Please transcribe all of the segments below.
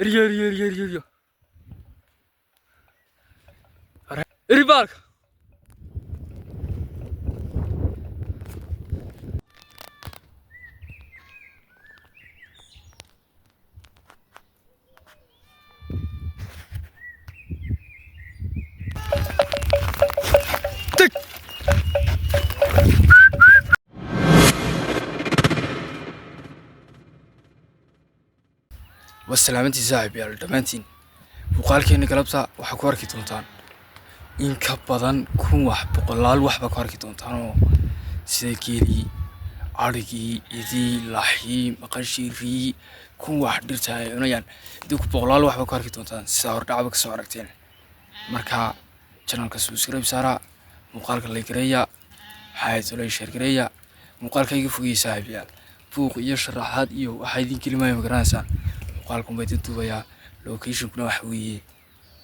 riyo riyo riyo riyo riyo ribaalka والسلامتي صاحب يا دمانتين وقالكيني قلبتا waxa ku arki doontaan in ka badan kun wax boqolaal wax ba ku arki doontaan oo sida geeli arigii idii laxii maqashiri kun wax dhirtaay cunayaan dib boqolaal wax ba ku arki doontaan sida hordhacba ka soo aragteen marka channelka subscribe saara muuqaalka like gareeya hay'adda share gareeya muuqaalkayga fogey saaxiib yaal buuq iyo sharaxaad iyo waxa idin kalimayo magaranaysan muuqaalku ma duubaya location kuna wax weeye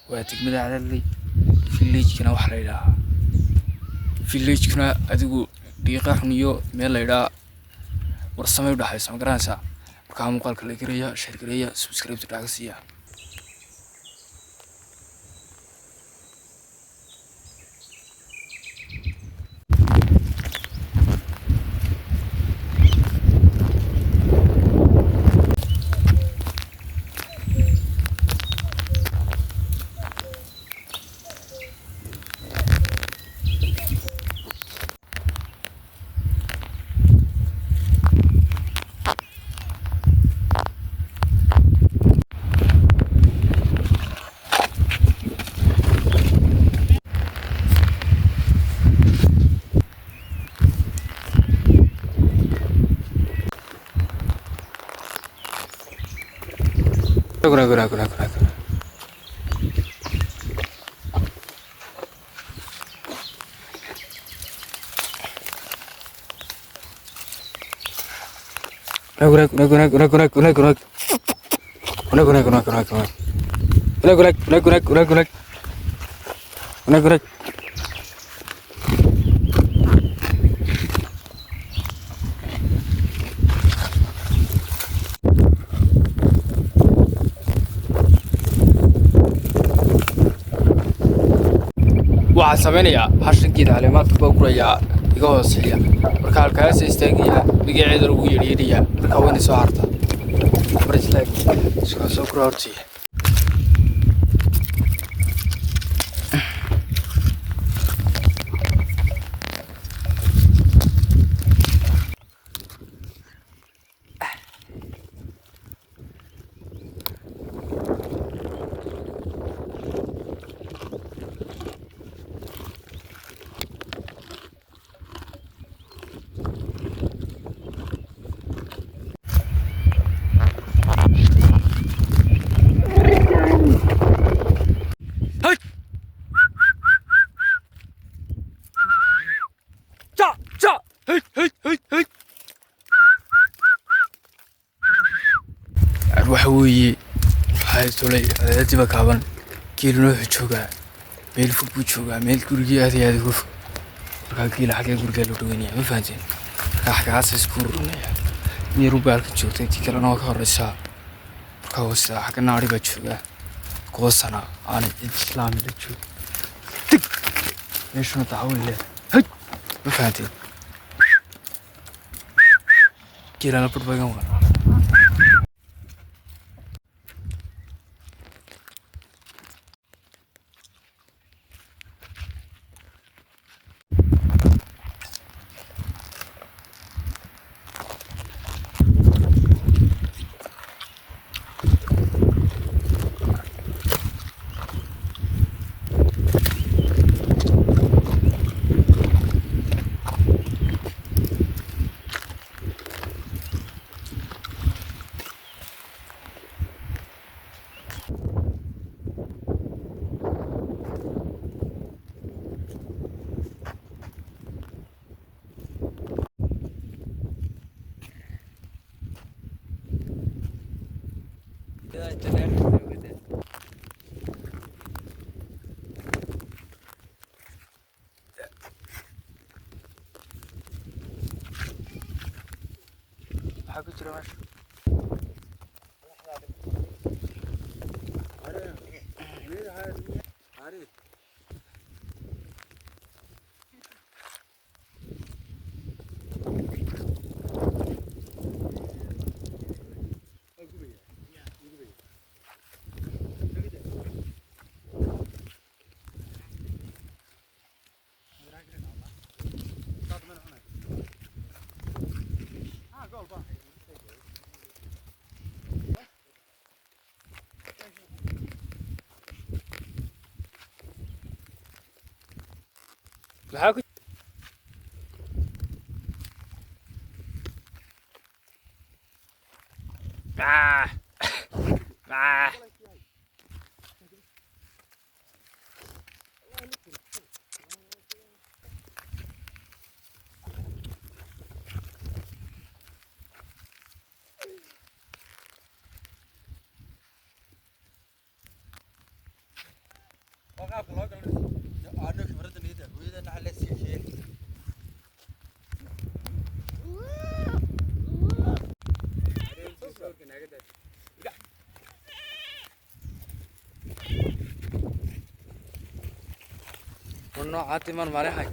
waa degmada cadalay village kana wax la yiraahdo village kana adigu dhiiqa xuniyo meel la yiraahdo warsamay u dhaxaysa magaranaysa marka muuqaalka like gareeya share gareeya subscribe taagsiya Guna. waxaan sameeynaya hashankeeda caleemaadka baa guraya iga hooseeya marka halkaas istaagiya magaceeda lagu yeedhiya marka wayna soo harta marjilaag soo kurorti وحوي هاي تولي هذا تبى كابن كيلو حجوجا ميل فوق بوجوجا ميل كورجي هذه وف كيلو حاجة كورجا لو دوينيا ما فهمتين راح كاسس كورنيا ميرو بالك جوتي تكلنا وكهرسا كوسا حاجة ناري بتشوجا كوسنا أنا الإسلام اللي تشوف ليش نتعاون له هاي ما فهمتين كيلو أنا بربعهم حاجة ترى ماشي maxaa noocaati man malehay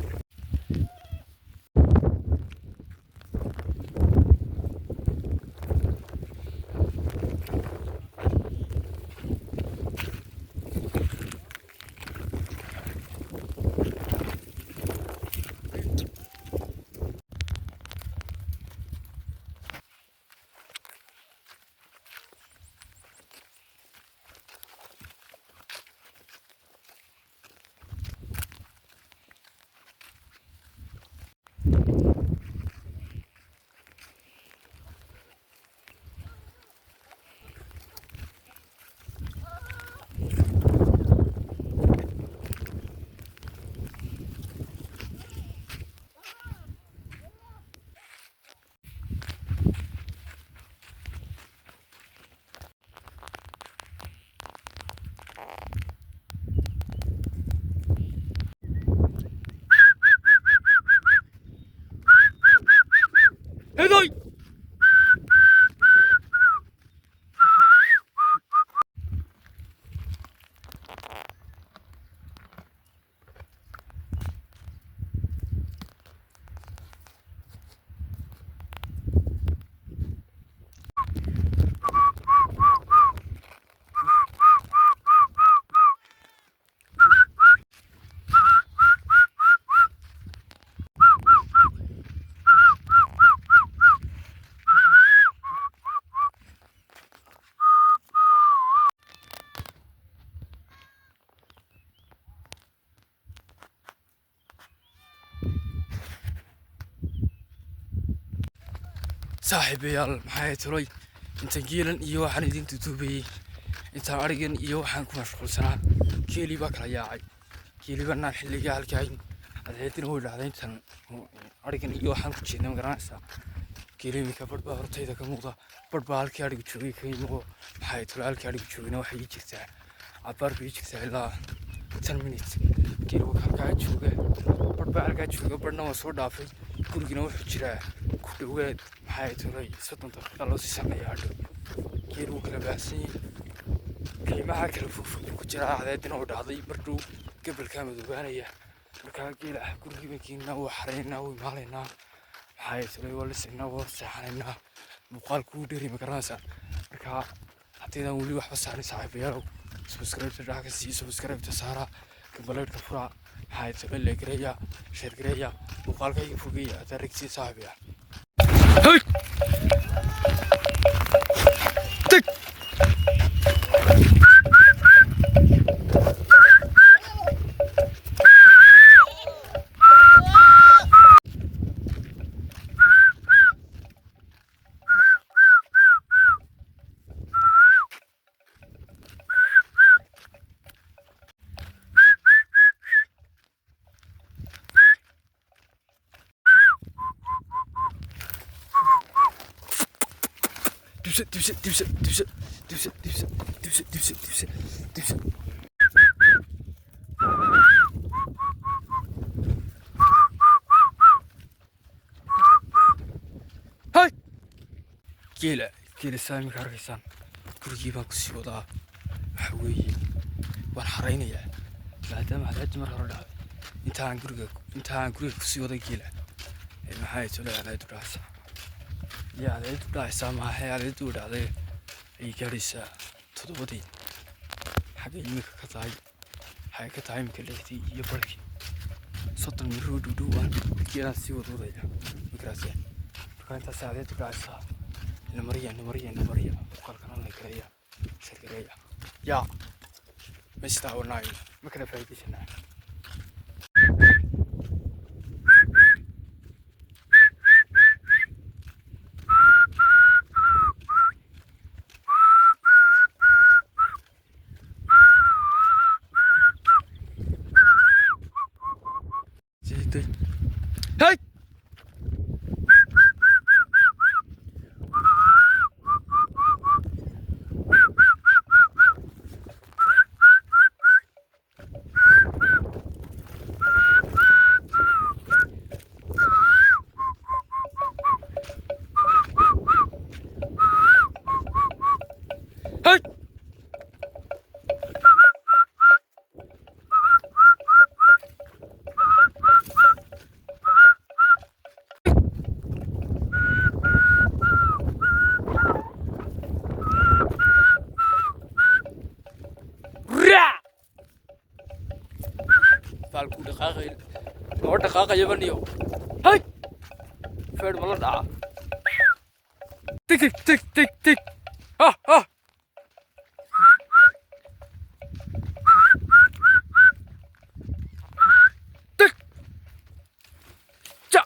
hedoy saaxiibayaal maxay tulay inta geelan iyo waxaan idin tutuubay inta arigan iyo waxaan ku mashquulsanaa geeli baa kala yaacay geeli bana xilliga halkay adeedina way dhacday intan arigan iyo waxaan ku jeednay magaranaysa geeli ka badba hortayda ka muuqda badba halkii arigu joogay ka yimo maxay tulay halkii arigu joogayna waxay jirtaa abar bii jirtaa ilaa 10 minutes geeli halkaa jooga badba halkaa jooga badna waa soo dhaafay gurigina wuxuu jiraa ku dhawaad maxay tulay 30 daqiiqo loo sii sameeyaa hadhow geeli wuu kala baahsan yahay qiimaha kala fog ku jira adeedina oo dhacday markuu gabalka madoobaanaya markaa geela gurigii kiina uu xareynaa uu maaleynaa maxay tulay waa lisinaa waa saxanaynaa muuqaalku uu dheeri magaranaysa markaa haddii aan weli waxba saarin saaxiibayaal subscribe saara gabaleedka fura maxay tulay leegareeya sheergareeya muuqaalkayga fogeeya adarigtii saaxiibayaal hey tik dibse hay geela saami ka arkaysaan gurigii baan kusii wadaa waxa weeye waan xaraynayaa maadaama hadaadi mar hore dhacday intaan guriga kusii waday geela maxay tole adeedu dhacaysaa iyo adeedu dhacaysaa maahay adeedu dhacday ay gaadhaysaa 7 xagga imika ka tahay waxay ka tahay imika 6 iyo barkii 30 miroo dhudhuwaan geelaan sii wadwadaya mikraase marka intaas adeedu dhacaysaa نمريا وقالكنا الله يكريا سكريا يا مستعونا ما كنا فايديشنا هاي فالكو دقاقة لو دقاقة يبنيو هاي فير والله دعا تك تك تك تك تك ها ها تك جا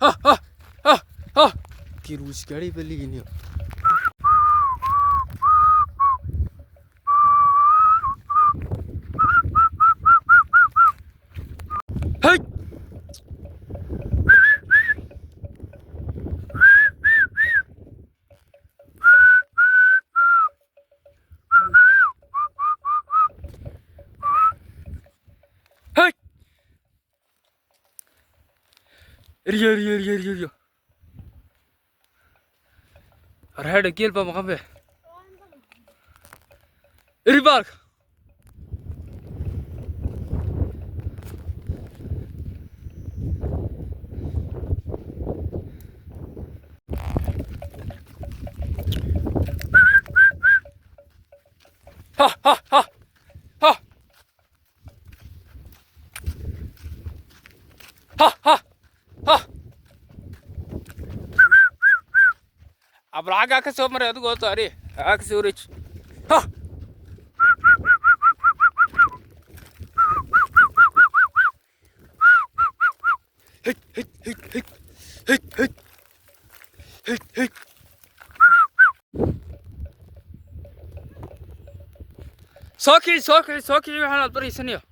ها ها ها ها كيروش قريب اللي هنا هاي هاي ريا هذا كيل بام خبه ريبارك ها ها ها ها ها ها ها أبغى حاجة كسر مرة تقول تاري أكسوريش ها هيك هيك هيك هيك هيك هيك هيك ساكي وحنا الطريق سنية